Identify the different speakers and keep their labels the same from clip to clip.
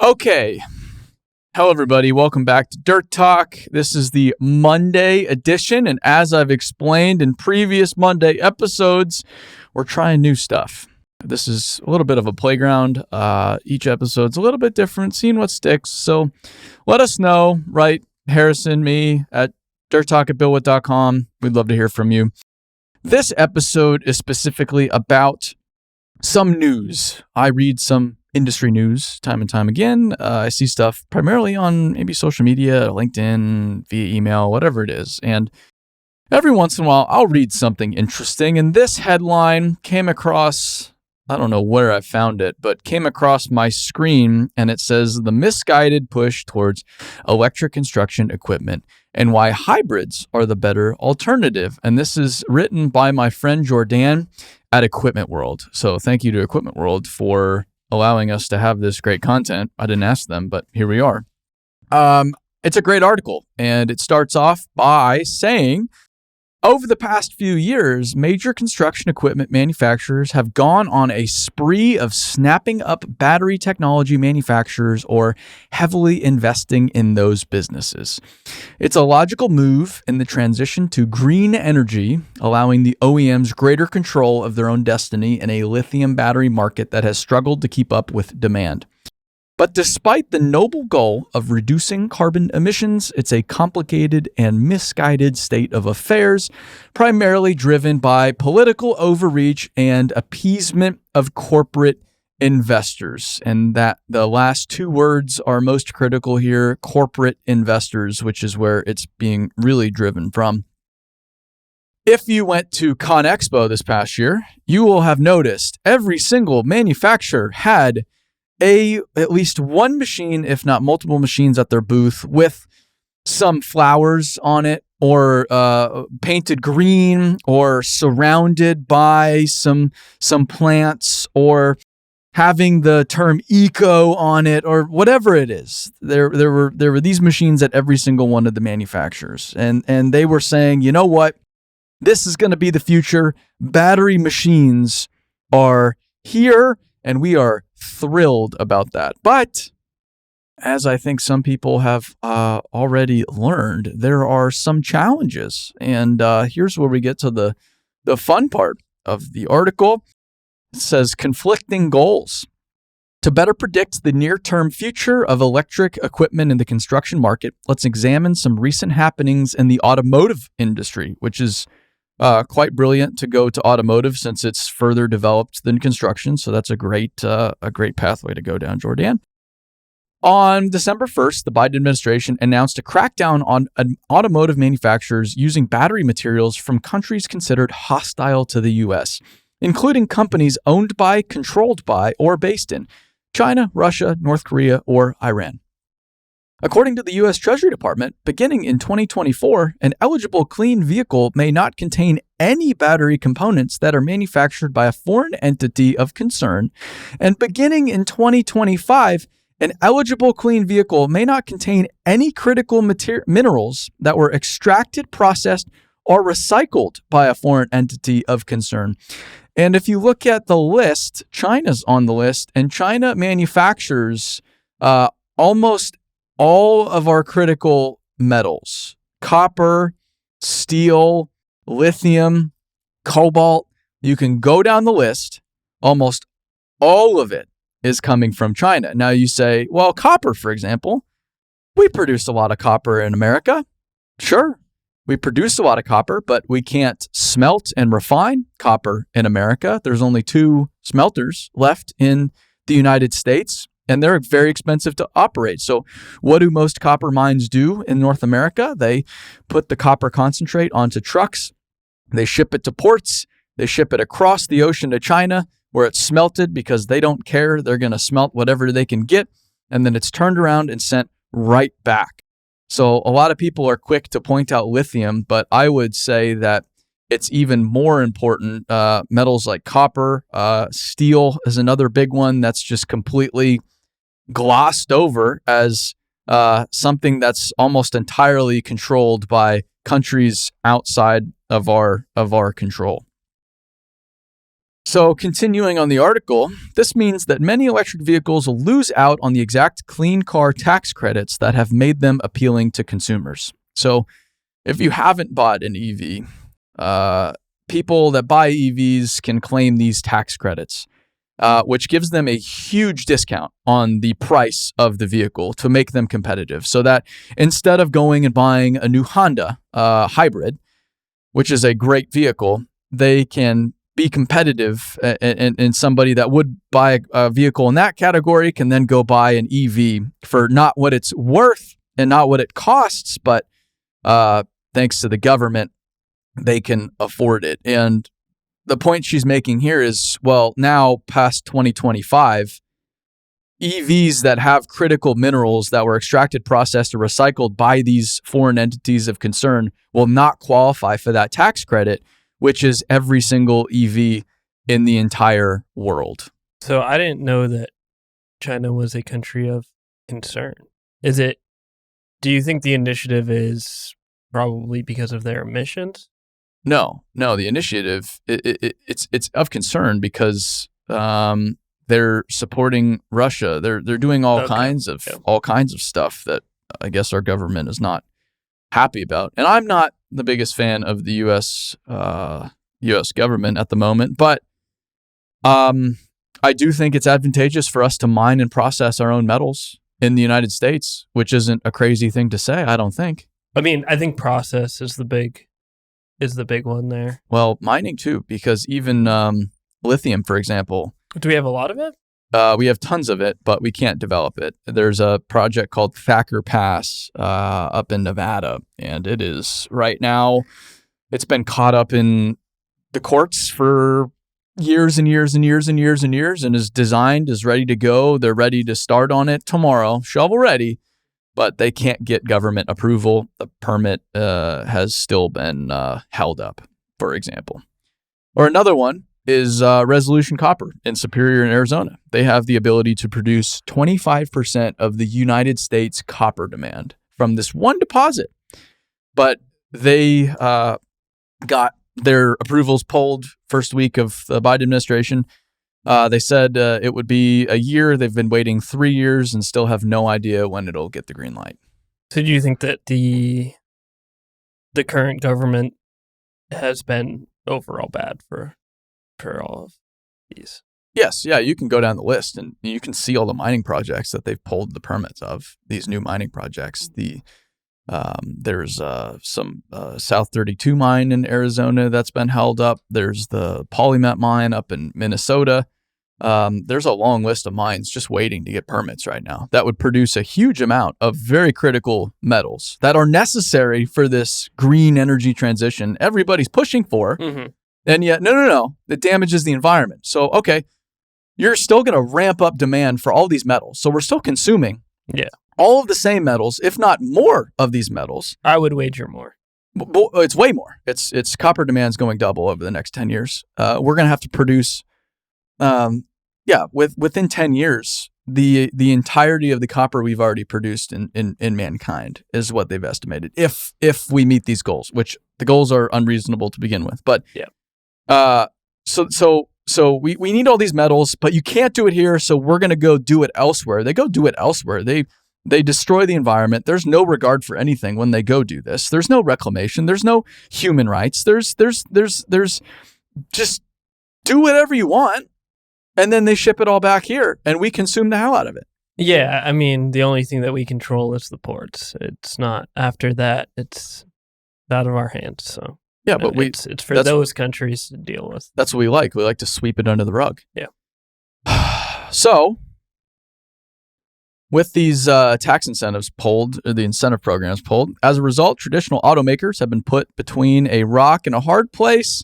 Speaker 1: Okay. Hello, everybody. Welcome back to Dirt Talk. This is the Monday edition, and as I've explained in previous Monday episodes, we're trying new stuff. This is a little bit of a playground. Each episode's a little bit different, seeing what sticks. So let us know, right? Harrison, me, at dirttalk@billwood.com. We'd love to hear from you. This episode is specifically about some news. I read some industry news time and time again. I see stuff primarily on maybe social media, LinkedIn, via email, whatever it is. And every once in a while, I'll read something interesting. And this headline came across, I don't know where I found it, but came across my screen, and it says, "The misguided push towards electric construction equipment and why hybrids are the better alternative." And this is written by my friend Jordan at Equipment World. So thank you to Equipment World for allowing us to have this great content. I didn't ask them, but here we are. It's a great article, and it starts off by saying, over the past few years, major construction equipment manufacturers have gone on a spree of snapping up battery technology manufacturers or heavily investing in those businesses. It's a logical move in the transition to green energy, allowing the OEMs greater control of their own destiny in a lithium battery market that has struggled to keep up with demand. But despite the noble goal of reducing carbon emissions, it's a complicated and misguided state of affairs, primarily driven by political overreach and appeasement of corporate investors. And that the last two words are most critical here, corporate investors, which is where it's being really driven from. If you went to ConExpo this past year, you will have noticed every single manufacturer had at least one machine, if not multiple machines at their booth with some flowers on it, or painted green, or surrounded by some plants, or having the term eco on it, or whatever it is. There were these machines at every single one of the manufacturers, and they were saying, you know what, this is going to be the future. Battery machines are here, and we are thrilled about that. But as I think some people have already learned, there are some challenges. And here's where we get to the fun part of the article. It says, conflicting goals. To better predict the near-term future of electric equipment in the construction market, let's examine some recent happenings in the automotive industry, which is quite brilliant to go to automotive since it's further developed than construction. So that's a great pathway to go down, Jordan. On December 1st, the Biden administration announced a crackdown on automotive manufacturers using battery materials from countries considered hostile to the U.S., including companies owned by, controlled by, or based in China, Russia, North Korea, or Iran. According to the U.S. Treasury Department, beginning in 2024, an eligible clean vehicle may not contain any battery components that are manufactured by a foreign entity of concern, and beginning in 2025, an eligible clean vehicle may not contain any critical minerals that were extracted, processed, or recycled by a foreign entity of concern. And if you look at the list, China's on the list, and China manufactures almost all of our critical metals: copper, steel, lithium, cobalt. You can go down the list. Almost all of it is coming from China. Now you say, well, copper, for example, we produce a lot of copper in America. Sure, we produce a lot of copper, but we can't smelt and refine copper in America. There's only 2 smelters left in the United States, and they're very expensive to operate. So what do most copper mines do in North America? They put the copper concentrate onto trucks. They ship it to ports. They ship it across the ocean to China, where it's smelted because they don't care. They're going to smelt whatever they can get. And then it's turned around and sent right back. So a lot of people are quick to point out lithium, but I would say that it's even more important. Metals like copper, steel is another big one that's just completely glossed over as something that's almost entirely controlled by countries outside of our control. So continuing on the article, this means that many electric vehicles will lose out on the exact clean car tax credits that have made them appealing to consumers. So if you haven't bought an EV, people that buy EVs can claim these tax credits, which gives them a huge discount on the price of the vehicle to make them competitive. So that instead of going and buying a new Honda hybrid, which is a great vehicle, they can be competitive, and somebody that would buy a vehicle in that category can then go buy an EV for not what it's worth and not what it costs, but thanks to the government, they can afford it. And the point she's making here is, well, now past 2025, EVs that have critical minerals that were extracted, processed, or recycled by these foreign entities of concern will not qualify for that tax credit, which is every single EV in the entire world.
Speaker 2: So I didn't know that China was a country of concern. Do you think the initiative is probably because of their emissions?
Speaker 1: No, the initiative, it's of concern because they're supporting Russia. They're doing all kinds of stuff that I guess our government is not happy about. And I'm not the biggest fan of the U.S. government at the moment, but I do think it's advantageous for us to mine and process our own metals in the United States, which isn't a crazy thing to say, I don't think.
Speaker 2: I mean, I think process is the big one there.
Speaker 1: Well, mining too, because even lithium, for example.
Speaker 2: Do we have a lot of it?
Speaker 1: We have tons of it, but we can't develop it. There's a project called Thacker Pass up in Nevada, and it is right now, it's been caught up in the courts for years and years and years and years and years, and is ready to go. They're ready to start on it tomorrow, shovel ready, but they can't get government approval. The permit has still been held up, for example. Or another one is Resolution Copper in Superior in Arizona. They have the ability to produce 25% of the United States copper demand from this one deposit. But they got their approvals pulled first week of the Biden administration. They said it would be a year. They've been waiting 3 years and still have no idea when it'll get the green light.
Speaker 2: So do you think that the current government has been overall bad for all of these?
Speaker 1: Yes. Yeah. You can go down the list and you can see all the mining projects that they've pulled the permits of, these new mining projects. There's some South 32 mine in Arizona that's been held up. There's the Polymet mine up in Minnesota. There's a long list of mines just waiting to get permits right now that would produce a huge amount of very critical metals that are necessary for this green energy transition everybody's pushing for. Mm-hmm. And yet, no, that damages the environment. So, okay, you're still going to ramp up demand for all these metals. So we're still consuming all of the same metals, if not more of these metals.
Speaker 2: I would wager more.
Speaker 1: It's way more. It's copper demand's going double over the next 10 years. We're going to have to produce, within 10 years, the entirety of the copper we've already produced in mankind is what they've estimated. If we meet these goals, which the goals are unreasonable to begin with, but So we need all these metals, but you can't do it here, so we're going to go do it elsewhere. They go do it elsewhere. They destroy the environment. There's no regard for anything when they go do this. There's no reclamation. There's no human rights. There's just do whatever you want, and then they ship it all back here, and we consume the hell out of it.
Speaker 2: Yeah, I mean, the only thing that we control is the ports. It's not, after that, it's out of our hands, so... Yeah, but it's for those countries to deal with.
Speaker 1: That's what we like. We like to sweep it under the rug.
Speaker 2: Yeah.
Speaker 1: So, with these tax incentives pulled, or the incentive programs pulled, as a result, traditional automakers have been put between a rock and a hard place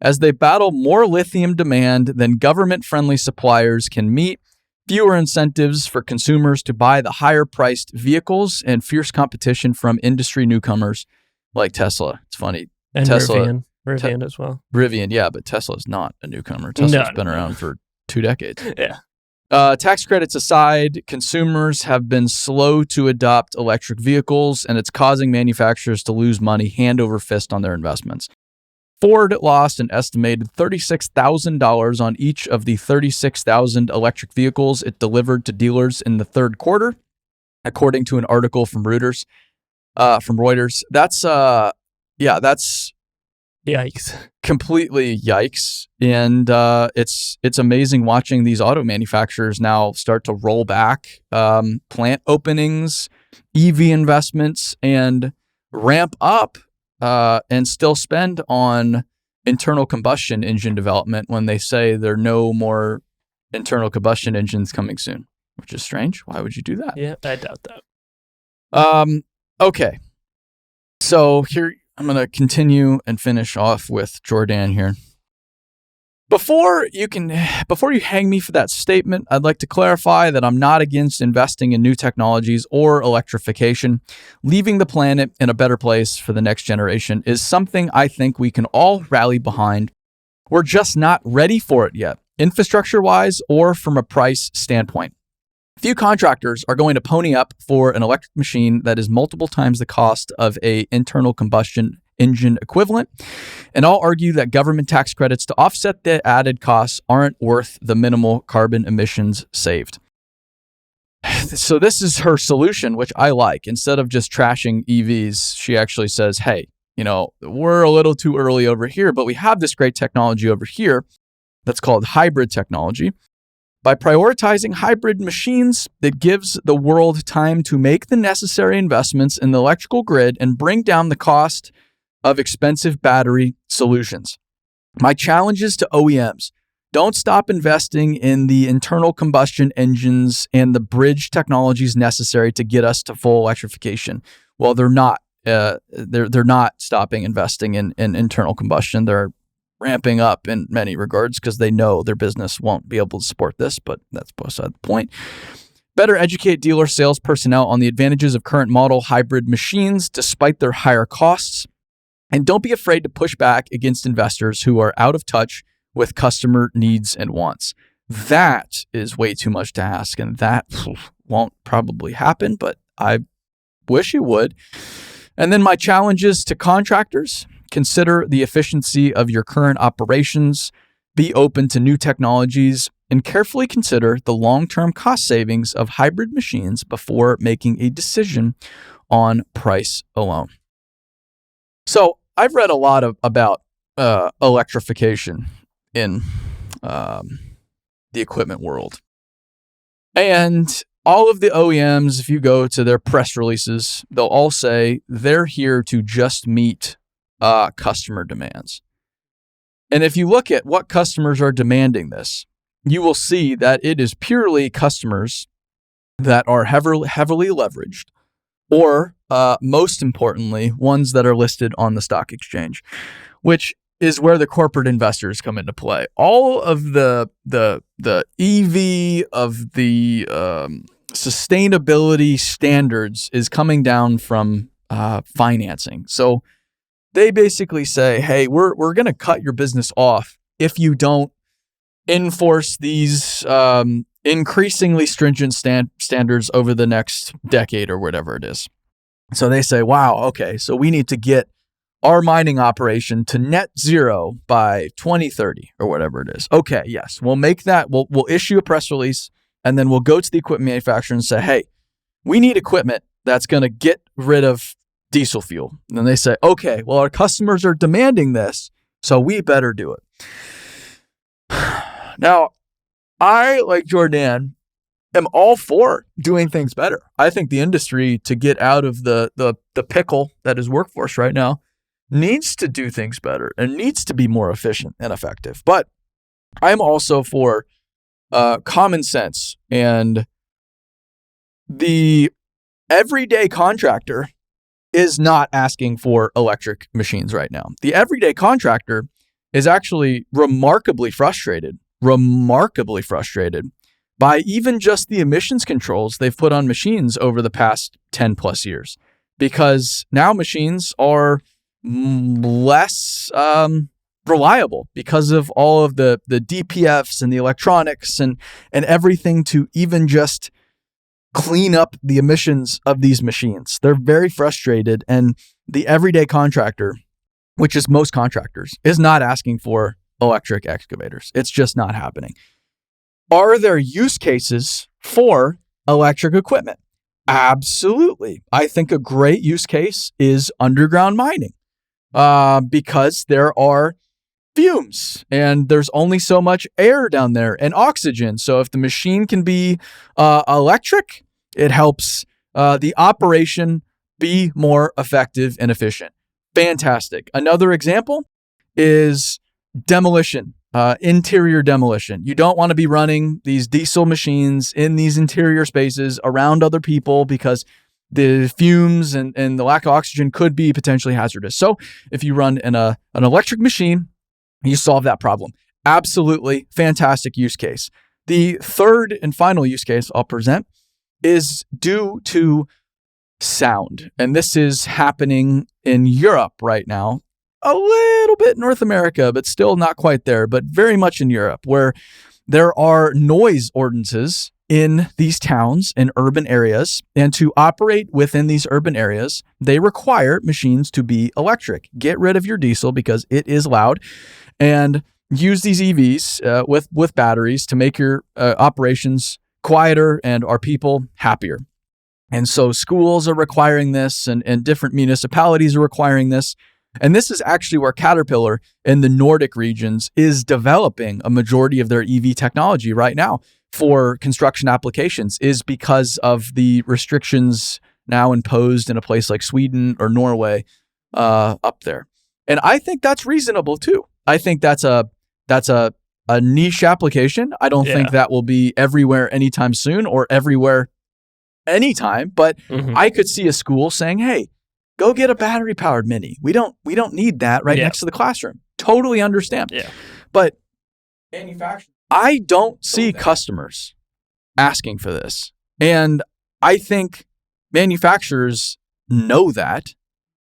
Speaker 1: as they battle more lithium demand than government-friendly suppliers can meet, fewer incentives for consumers to buy the higher-priced vehicles, and fierce competition from industry newcomers like Tesla. It's funny.
Speaker 2: And
Speaker 1: Tesla,
Speaker 2: Rivian as well.
Speaker 1: Rivian, yeah, but Tesla's not a newcomer. Tesla's been around for 2 decades.
Speaker 2: Yeah.
Speaker 1: Tax credits aside, consumers have been slow to adopt electric vehicles, and it's causing manufacturers to lose money hand over fist on their investments. Ford lost an estimated $36,000 on each of the 36,000 electric vehicles it delivered to dealers in the third quarter, according to an article from Reuters. That's
Speaker 2: Yikes.
Speaker 1: completely yikes. And it's amazing watching these auto manufacturers now start to roll back plant openings, EV investments, and ramp up and still spend on internal combustion engine development when they say there are no more internal combustion engines coming soon, which is strange. Why would you do that?
Speaker 2: Yeah, I doubt that.
Speaker 1: Okay. So here, I'm going to continue and finish off with Jordan here. Before you hang me for that statement, I'd like to clarify that I'm not against investing in new technologies or electrification. Leaving the planet in a better place for the next generation is something I think we can all rally behind. We're just not ready for it yet, infrastructure-wise or from a price standpoint. Few contractors are going to pony up for an electric machine that is multiple times the cost of an internal combustion engine equivalent, and I'll argue that government tax credits to offset the added costs aren't worth the minimal carbon emissions saved. So this is her solution, which I like. Instead of just trashing EVs, she actually says, hey, we're a little too early over here, but we have this great technology over here that's called hybrid technology. By prioritizing hybrid machines, it gives the world time to make the necessary investments in the electrical grid and bring down the cost of expensive battery solutions. My challenge is to OEMs: don't stop investing in the internal combustion engines and the bridge technologies necessary to get us to full electrification. Well, they're not. They're not stopping investing in internal combustion. They're ramping up in many regards because they know their business won't be able to support this, but that's beside the point. Better educate dealer sales personnel on the advantages of current model hybrid machines despite their higher costs. And don't be afraid to push back against investors who are out of touch with customer needs and wants. That is way too much to ask, and that won't probably happen, but I wish it would. And then my challenges to contractors: consider the efficiency of your current operations, be open to new technologies, and carefully consider the long-term cost savings of hybrid machines before making a decision on price alone. So I've read a lot about electrification in the equipment world. And all of the OEMs, if you go to their press releases, they'll all say they're here to just meet customer demands. And if you look at what customers are demanding this, you will see that it is purely customers that are heavily leveraged, or most importantly, ones that are listed on the stock exchange, which is where the corporate investors come into play. All of the EV of the sustainability standards is coming down from financing. So they basically say, hey, we're going to cut your business off if you don't enforce these increasingly stringent standards over the next decade or whatever it is. So they say, wow, okay, so we need to get our mining operation to net zero by 2030 or whatever it is. Okay, yes, we'll make that. We'll issue a press release, and then we'll go to the equipment manufacturer and say, hey, we need equipment that's going to get rid of diesel fuel. And then they say, okay, well, our customers are demanding this, so we better do it. Now, I, like Jordan, am all for doing things better. I think the industry, to get out of the pickle that is workforce right now, needs to do things better and needs to be more efficient and effective. But I'm also for common sense, and the everyday contractor is not asking for electric machines right now. The everyday contractor is actually remarkably frustrated by even just the emissions controls they've put on machines over the past 10 plus years, because now machines are less reliable because of all of the DPFs and the electronics and everything to even just clean up the emissions of these machines. They're very frustrated, and the everyday contractor which is most contractors, is not asking for electric excavators. It's just not happening. Are there use cases for electric equipment? Absolutely. I think a great use case is underground mining because there are fumes and there's only so much air down there and oxygen. So if the machine can be electric, it helps the operation be more effective and efficient. Fantastic. Another example is demolition. Interior demolition. You don't want to be running these diesel machines in these interior spaces around other people because the fumes and the lack of oxygen could be potentially hazardous. So if you run an electric machine, you solve that problem. Absolutely fantastic use case. The third and final use case I'll present is due to sound. And this is happening in Europe right now. A little bit North America, but still not quite there, but very much in Europe, where there are noise ordinances in these towns and urban areas. And to operate within these urban areas, they require machines to be electric. Get rid of your diesel because it is loud, and use these EVs with batteries to make your operations quieter and our people happier. And so schools are requiring this, and different municipalities are requiring this. And this is actually where Caterpillar in the Nordic regions is developing a majority of their EV technology right now for construction applications, is because of the restrictions now imposed in a place like Sweden or Norway up there. And I think that's reasonable too. I think that's a niche application. I don't think that will be everywhere anytime soon or everywhere anytime, but I could see a school saying, hey, go get a battery powered Mini. We don't need that next to the classroom. Totally understand.
Speaker 2: Yeah.
Speaker 1: But I don't see customers asking for this. And I think manufacturers know that.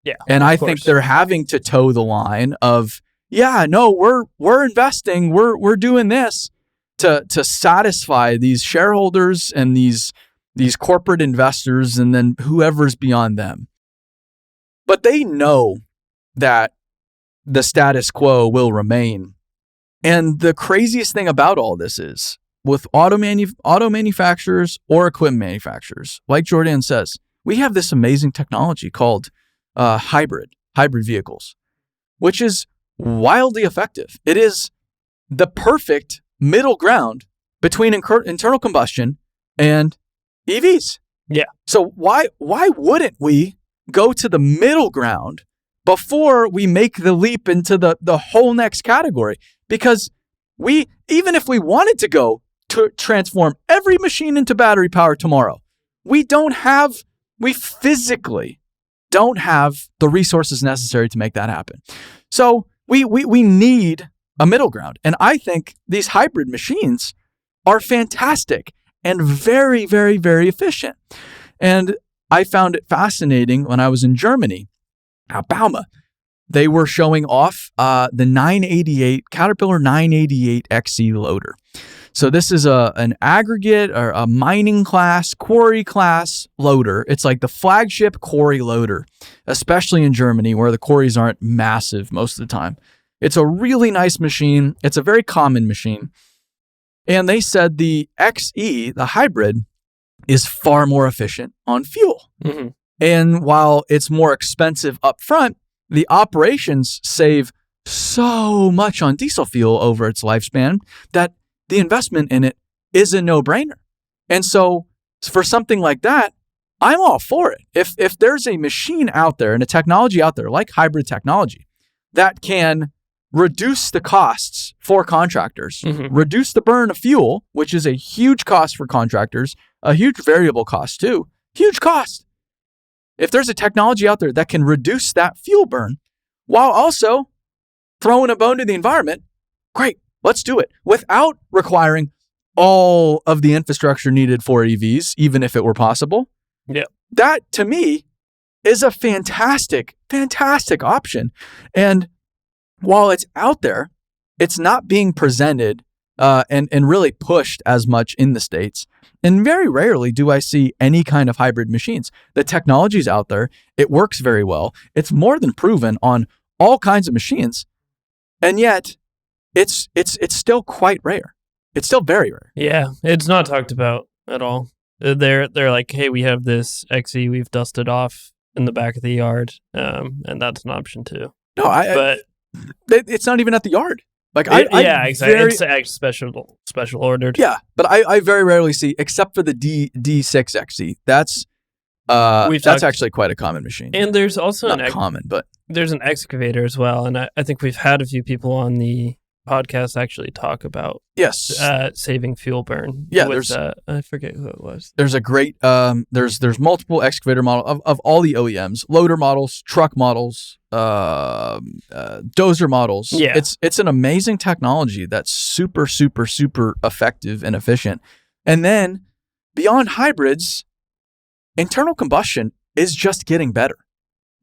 Speaker 2: Yeah.
Speaker 1: And I think they're having to toe the line of, we're investing, we're doing this to satisfy these shareholders and these corporate investors and then whoever's beyond them. But they know that the status quo will remain. And the craziest thing about all this is, with auto manufacturers or equipment manufacturers, like Jordan says, we have this amazing technology called hybrid vehicles, which is wildly effective. It is the perfect middle ground between internal combustion and EVs.
Speaker 2: Yeah.
Speaker 1: So why wouldn't we go to the middle ground before we make the leap into the whole next category? Because even if we wanted to go to transform every machine into battery power tomorrow, we physically don't have the resources necessary to make that happen. So we need a middle ground. And I think these hybrid machines are fantastic and very, very, very efficient. And I found it fascinating when I was in Germany, at Bauma. They were showing off the Caterpillar 988 XE loader. So this is an aggregate or a mining class, quarry class loader. It's like the flagship quarry loader, especially in Germany where the quarries aren't massive most of the time. It's a really nice machine. It's a very common machine. And they said the XE, the hybrid, is far more efficient on fuel.
Speaker 2: Mm-hmm.
Speaker 1: And while it's more expensive up front, the operations save so much on diesel fuel over its lifespan that the investment in it is a no-brainer. And so for something like that, I'm all for it. If there's a machine out there and a technology out there like hybrid technology that can reduce the costs for contractors, reduce the burn of fuel, which is a huge cost for contractors, a huge variable cost too, huge cost. If there's a technology out there that can reduce that fuel burn while also throwing a bone to the environment, great, let's do it without requiring all of the infrastructure needed for EVs, even if it were possible.
Speaker 2: Yeah.
Speaker 1: That to me is a fantastic, fantastic option. And while it's out there, it's not being presented and really pushed as much in the States. And very rarely do I see any kind of hybrid machines. The technology's out there. It works very well. It's more than proven on all kinds of machines, and yet it's still quite rare. It's still very rare.
Speaker 2: Yeah, it's not talked about at all. They're like, hey, we have this XE we've dusted off in the back of the yard, and that's an option too.
Speaker 1: No,
Speaker 2: But
Speaker 1: it's not even at the yard. Like
Speaker 2: exactly. It's special ordered.
Speaker 1: Yeah, but I very rarely see, except for the D6 XE. That's actually quite a common machine.
Speaker 2: And there's also
Speaker 1: not common, but
Speaker 2: there's an excavator as well. And I think we've had a few people on the podcast actually talk about saving fuel burn.
Speaker 1: Yeah,
Speaker 2: with, I forget who it was.
Speaker 1: There's a great there's multiple excavator model of all the OEMs, loader models, truck models, dozer models.
Speaker 2: Yeah,
Speaker 1: it's an amazing technology that's super effective and efficient. And then beyond hybrids, internal combustion is just getting better.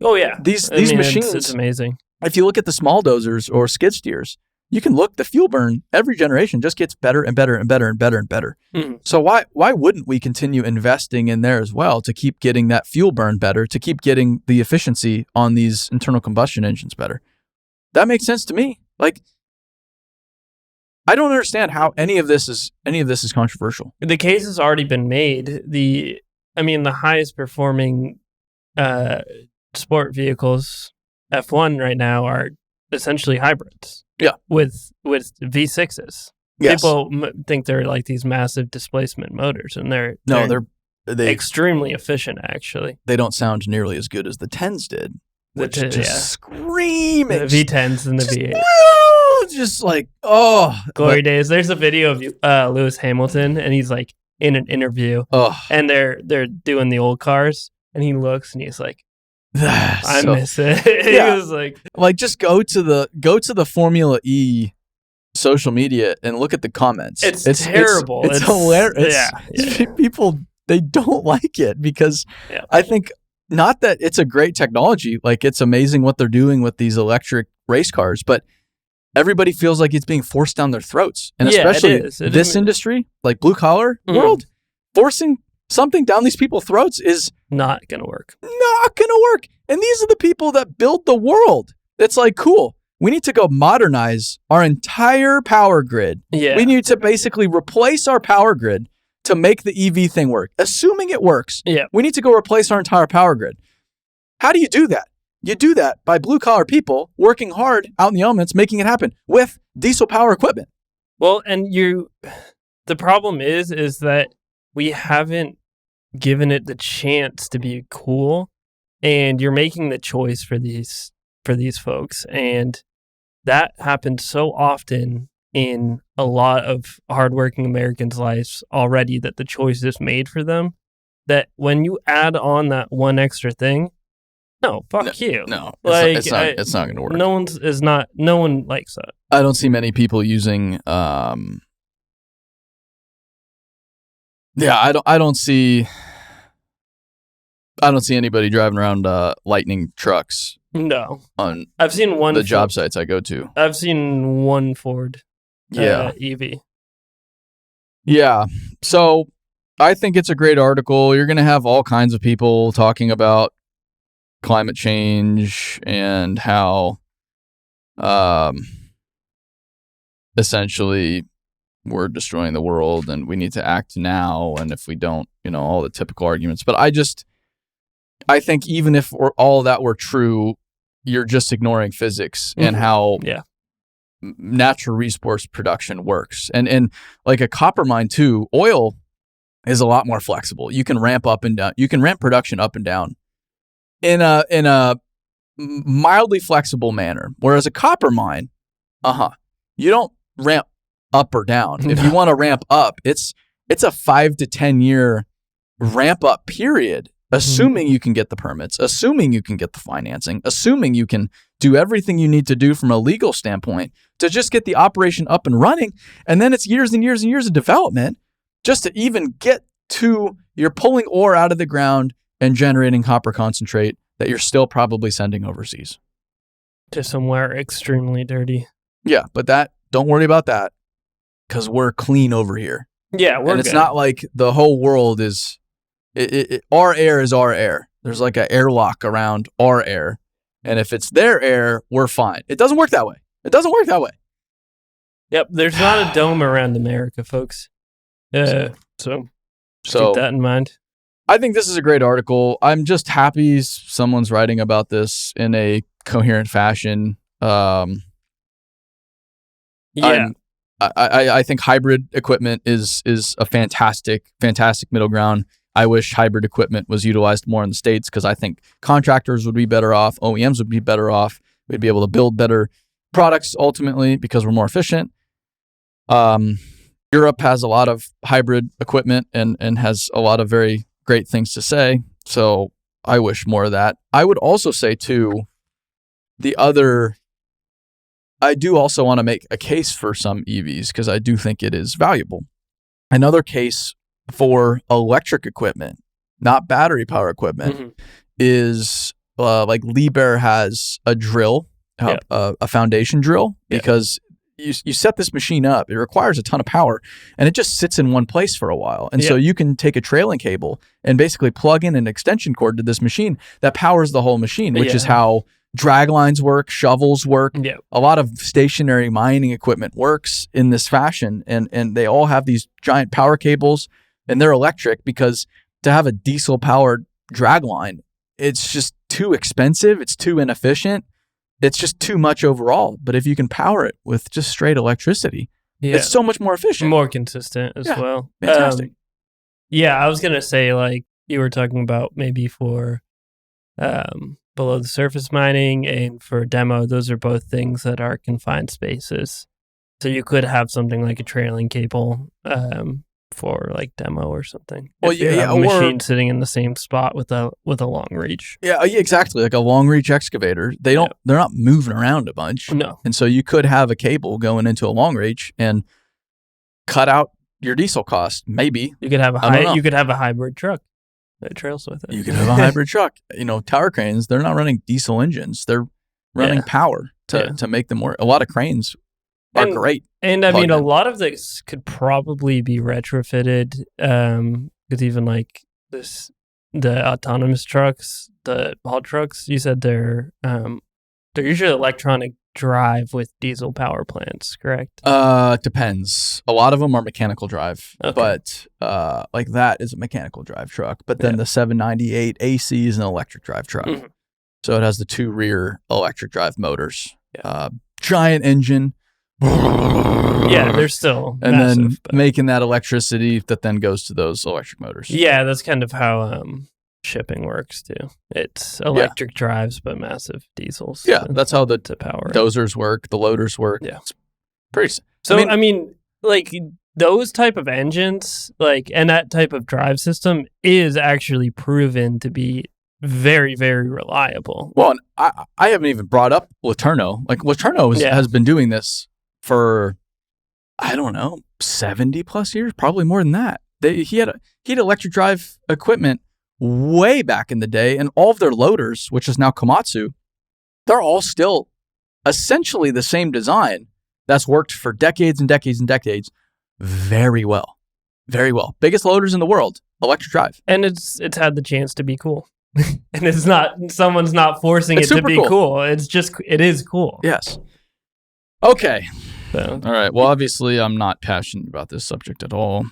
Speaker 2: Oh yeah,
Speaker 1: these machines,
Speaker 2: it's amazing.
Speaker 1: If you look at the small dozers or skid steers, you can look, the fuel burn every generation just gets better and better and better and better and better.
Speaker 2: Mm-hmm.
Speaker 1: So why wouldn't we continue investing in there as well to keep getting that fuel burn better, to keep getting the efficiency on these internal combustion engines better? That makes sense to me. Like, I don't understand how any of this is controversial.
Speaker 2: The case has already been made. The highest performing sport vehicles, F1 right now, are essentially hybrids.
Speaker 1: Yeah,
Speaker 2: with V6s.
Speaker 1: Yes.
Speaker 2: People think they're like these massive displacement motors, and they're extremely efficient. Actually,
Speaker 1: they don't sound nearly as good as the 10s did, which just screaming.
Speaker 2: The V10s and the V8.
Speaker 1: Just like
Speaker 2: glory days. There's a video of Lewis Hamilton, and he's like in an interview, and they're doing the old cars, and he looks and he's like, I miss it. He was like
Speaker 1: just go to the Formula E social media and look at the comments.
Speaker 2: It's terrible.
Speaker 1: It's hilarious. Yeah. People, they don't like it because I think not that it's a great technology. Like, it's amazing what they're doing with these electric race cars, but everybody feels like it's being forced down their throats. And especially this industry, like blue collar world, forcing something down these people's throats is
Speaker 2: not going to work.
Speaker 1: Not going to work. And these are the people that build the world. It's like, cool, we need to go modernize our entire power grid.
Speaker 2: Yeah.
Speaker 1: We need to basically replace our power grid to make the EV thing work. Assuming it works, we need to go replace our entire power grid. How do you do that? You do that by blue collar people working hard out in the elements, making it happen with diesel power equipment.
Speaker 2: Well, and the problem is that we haven't given it the chance to be cool, and you're making the choice for these folks, and that happens so often in a lot of hardworking Americans' lives already, that the choice is made for them, that when you add on that one extra thing, you.
Speaker 1: No, it's not going to work.
Speaker 2: No one likes that.
Speaker 1: I don't see many people using I don't see anybody driving around Lightning trucks.
Speaker 2: No.
Speaker 1: I've seen one job sites I go to.
Speaker 2: I've seen one Ford EV.
Speaker 1: Yeah. So I think it's a great article. You're going to have all kinds of people talking about climate change and how essentially we're destroying the world and we need to act now, and if we don't, all the typical arguments. But I think even if all that were true, you're just ignoring physics and how natural resource production works. And like a copper mine too, oil is a lot more flexible. You can ramp up and down. You can ramp production up and down in a mildly flexible manner. Whereas a copper mine, you don't ramp up or down. If you want to ramp up, it's a 5 to 10 year ramp up period, assuming you can get the permits, assuming you can get the financing, assuming you can do everything you need to do from a legal standpoint to just get the operation up and running. And then it's years and years and years of development just to even get to you're pulling ore out of the ground and generating copper concentrate that you're still probably sending overseas
Speaker 2: to somewhere extremely dirty.
Speaker 1: Yeah, but don't worry about that because we're clean over here.
Speaker 2: Yeah, we're
Speaker 1: and it's
Speaker 2: good.
Speaker 1: not like the whole world is. Our air is our air. There's like an airlock around our air, And if it's their air, we're fine. It doesn't work that way. It doesn't work that way.
Speaker 2: Yep, there's not a dome around America, folks. So keep that in mind.
Speaker 1: I think this is a great article. I'm just happy someone's writing about this in a coherent fashion. I think hybrid equipment is a fantastic middle ground. I wish hybrid equipment was utilized more in the States because I think contractors would be better off. OEMs would be better off. We'd be able to build better products ultimately because we're more efficient. Europe has a lot of hybrid equipment and has a lot of very great things to say. So I wish more of that. I would also say too, I do also want to make a case for some EVs because I do think it is valuable. Another case for electric equipment, not battery power equipment, is like Liebherr has a drill, a foundation drill, because you set this machine up, it requires a ton of power, and it just sits in one place for a while. And so you can take a trailing cable and basically plug in an extension cord to this machine that powers the whole machine, which is how drag lines work, shovels work. A lot of stationary mining equipment works in this fashion, and they all have these giant power cables, and they're electric because to have a diesel powered drag line, it's just too expensive, it's too inefficient. It's just too much overall. But if you can power it with just straight electricity, it's so much more efficient.
Speaker 2: More consistent as well.
Speaker 1: Fantastic.
Speaker 2: I was going to say, like, you were talking about maybe for below the surface mining and for demo, those are both things that are confined spaces. So you could have something like a trailing cable for like demo or something.
Speaker 1: Well,
Speaker 2: if you have a machine sitting in the same spot with a long reach.
Speaker 1: Yeah, exactly. Like a long reach excavator. They're not moving around a bunch.
Speaker 2: No.
Speaker 1: And so you could have a cable going into a long reach and cut out your diesel cost. Maybe.
Speaker 2: You could have a hybrid truck that trails with it.
Speaker 1: You could have a hybrid truck. Tower cranes, they're not running diesel engines. They're running power to make them work. A lot of cranes are great.
Speaker 2: And I mean, a lot of this could probably be retrofitted because even like the autonomous trucks, the haul trucks, you said they're usually electronic drive with diesel power plants, correct?
Speaker 1: Depends. A lot of them are mechanical drive, but like that is a mechanical drive truck. But then the 798 AC is an electric drive truck. Mm-hmm. So it has the two rear electric drive motors. Giant engine.
Speaker 2: They're still
Speaker 1: and
Speaker 2: massive,
Speaker 1: then making that electricity that then goes to those electric motors.
Speaker 2: Yeah, that's kind of how shipping works too. It's electric drives but massive diesels.
Speaker 1: Yeah, that's how the
Speaker 2: power
Speaker 1: dozers work, the loaders work.
Speaker 2: Yeah,
Speaker 1: it's pretty.
Speaker 2: So I mean, like those type of engines, like, and that type of drive system is actually proven to be very, very reliable.
Speaker 1: Well, and I haven't even brought up Laterno. Like Laterno has been doing this for, I don't know, 70 plus years, probably more than that. He had electric drive equipment way back in the day, and all of their loaders, which is now Komatsu, they're all still essentially the same design that's worked for decades and decades and decades very well. Very well. Biggest loaders in the world, electric drive.
Speaker 2: And it's had the chance to be cool. And it's not, someone's not forcing it to be cool. It's just, it is cool.
Speaker 1: Yes. Okay. So. All right. Well, obviously I'm not passionate about this subject at all.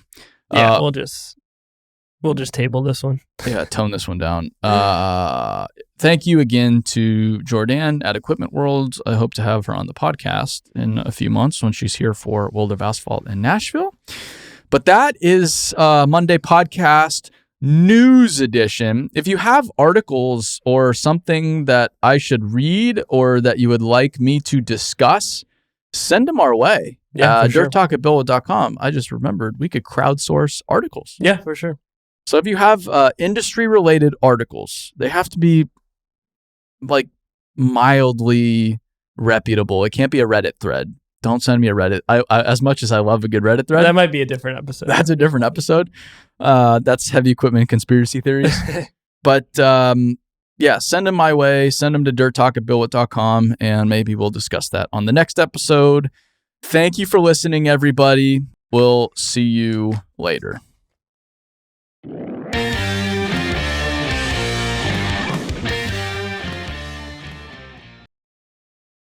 Speaker 2: Yeah, we'll just table this one.
Speaker 1: Yeah, tone this one down. Thank you again to Jordan at Equipment World. I hope to have her on the podcast in a few months when she's here for World of Asphalt in Nashville. But that is Monday podcast news edition. If you have articles or something that I should read or that you would like me to discuss, send them our way.
Speaker 2: Yeah,
Speaker 1: dirttalk@billow.com. I just remembered we could crowdsource articles.
Speaker 2: Yeah, for sure.
Speaker 1: So if you have industry-related articles, they have to be like mildly reputable. It can't be a Reddit thread. Don't send me a Reddit. I as much as I love a good Reddit thread.
Speaker 2: That might be a different episode.
Speaker 1: That's a different episode. That's heavy equipment conspiracy theories. But send them my way. Send them to dirttalk@billow.com, and maybe we'll discuss that on the next episode. Thank you for listening, everybody. We'll see you later.